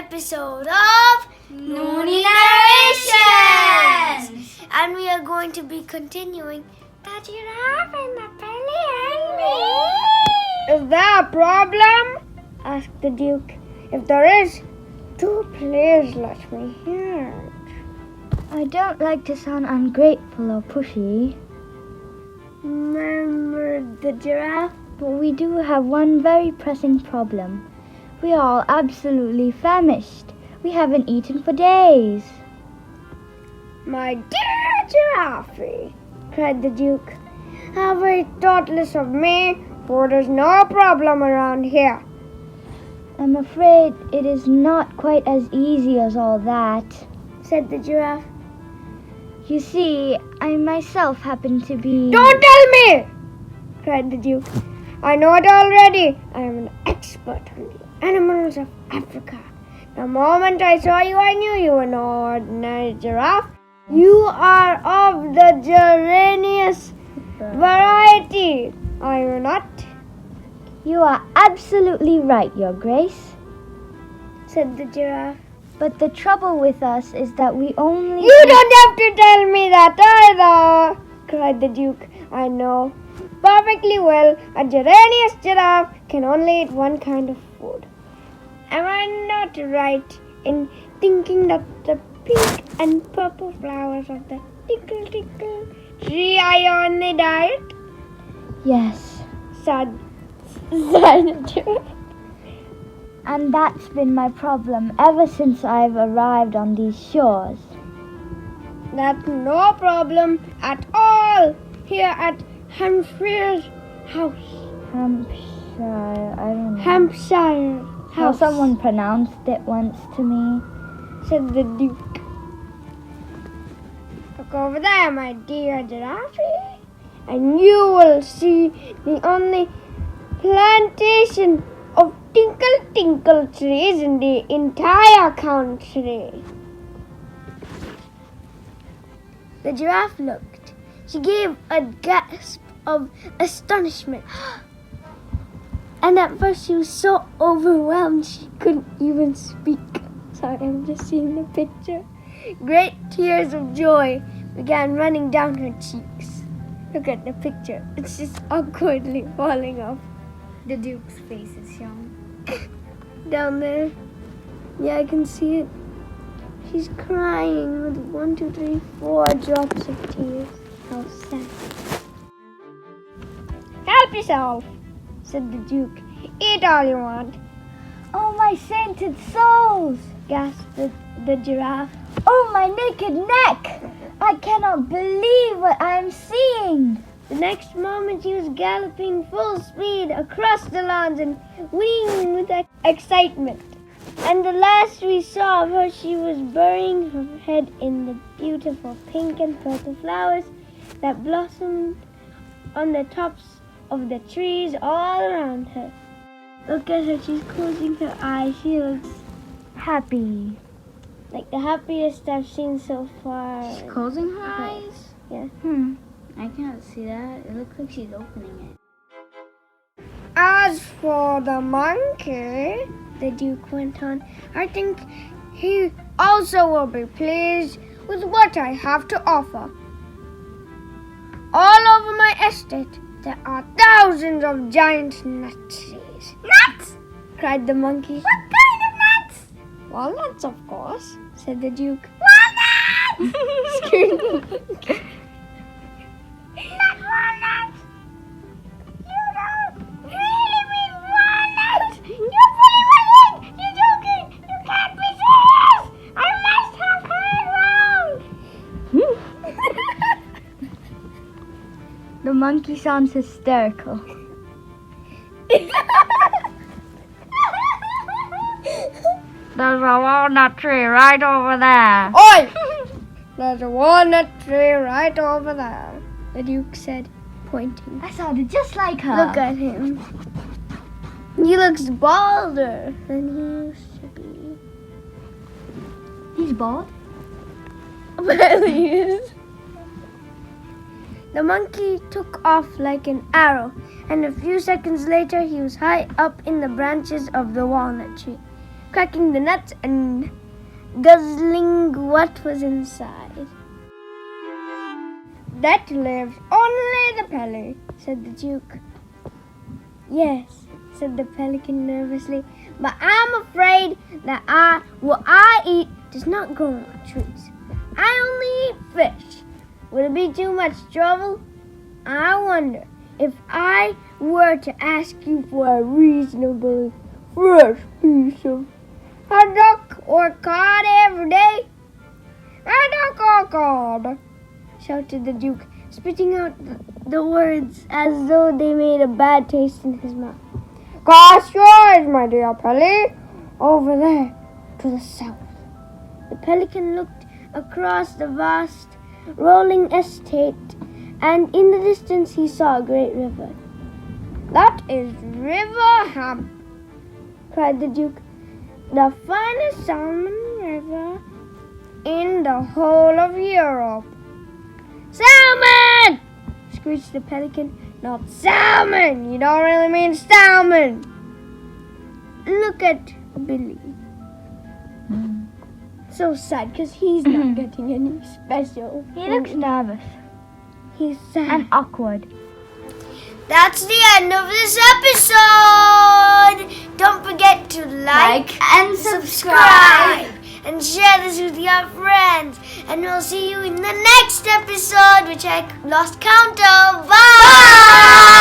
episode of Nooni Narrations, and we are going to be continuing the giraffe and the Pelly and me. Is there a problem? Asked the Duke. If there is, do please let me hear it. I don't like to sound ungrateful or pushy, murmured the giraffe. But we do have one very pressing problem. We are all absolutely famished. We haven't eaten for days. My dear Giraffe, cried the Duke, how very thoughtless of me. Food is no problem around here. I'm afraid it is not quite as easy as all that, said the Giraffe. You see, I myself happen to be... Don't tell me, cried the Duke. I know it already. I am an expert on the animals of Africa. The moment I saw you, I knew you were no ordinary giraffe. You are of the gyranius variety, are you not? You are absolutely right, Your Grace, said the giraffe. But the trouble with us is that we only... You don't have to tell me that either, cried the Duke. I know perfectly well a gyranius giraffe can only eat one kind of food. Am I not right in thinking that the pink and purple flowers of the tickle tickle tree are your only diet? Yes, said the giraffe. And that's been my problem ever since I've arrived on these shores. That's no problem at all here at Hampshire's house. Hampshire, I don't know. Hampshire How house, someone pronounced it once to me, said the Duke. Look over there, my dear Giraffe, and you will see the only plantation of tinkle tinkle trees in the entire country. The giraffe looked. She gave a gasp of astonishment. And at first she was so overwhelmed she couldn't even speak. Sorry, I'm just seeing the picture. Great tears of joy began running down her cheeks. Look at the picture. It's just awkwardly falling off. The Duke's face is shown. Down there. Yeah, I can see it. She's crying with 1, 2, 3, 4 drops of tears. How sad. Help yourself, said the Duke. Eat all you want. Oh, my sainted souls! Gasped the giraffe. Oh, my naked neck! I cannot believe what I am seeing! The next moment she was galloping full speed across the lawns and whinnying with excitement. And the last we saw of her, she was burying her head in the beautiful pink and purple flowers that blossomed on the tops of the trees all around her. Look at her, she's closing her eyes. She looks Happy. like the happiest I've seen so far. She's closing her eyes? Yeah. I can't see that. It looks like she's opening it. As for the monkey, the Duke went on, I think he also will be pleased with what I have to offer. All over my estate, there are thousands of giant nut trees. Nuts! Cried the monkey. What kind of nuts? Walnuts, of course, said the Duke. Walnuts! Screamed the monkey. Not walnuts! You don't really mean walnuts! You're pulling my leg! You're joking! You can't be serious! I must have heard wrong! The monkey sounds hysterical. There's a walnut tree right over there. Oi! There's a walnut tree right over there, the Duke said, pointing. I sounded just like her. Look at him. He looks balder than he used to be. He's bald? Well, he is. The monkey took off like an arrow, and a few seconds later he was high up in the branches of the walnut tree. cracking the nuts and guzzling what was inside. That lives only the Pelly, said the Duke. Yes, said the Pelican nervously, but I'm afraid that what I eat does not grow on trees. I only eat fish. Would it be too much trouble? I wonder if I were to ask you for a reasonably fresh piece of haddock or cod every day. Haddock or cod, shouted the Duke, spitting out the words as though they made a bad taste in his mouth. Cast your eyes, my dear Pelly, over there to the south. The Pelican looked across the vast rolling estate, and in the distance he saw a great river. That is River Ham, cried the Duke, the finest salmon river in the whole of Europe. Salmon! Screeched the Pelican. Not salmon! You don't really mean salmon! Look at Billy. So sad because he's not getting any special. He looks nervous He's sad. and awkward. That's the end of this episode. Don't forget to like and subscribe and share this with your friends. And we'll see you in the next episode, which I lost count of. Bye!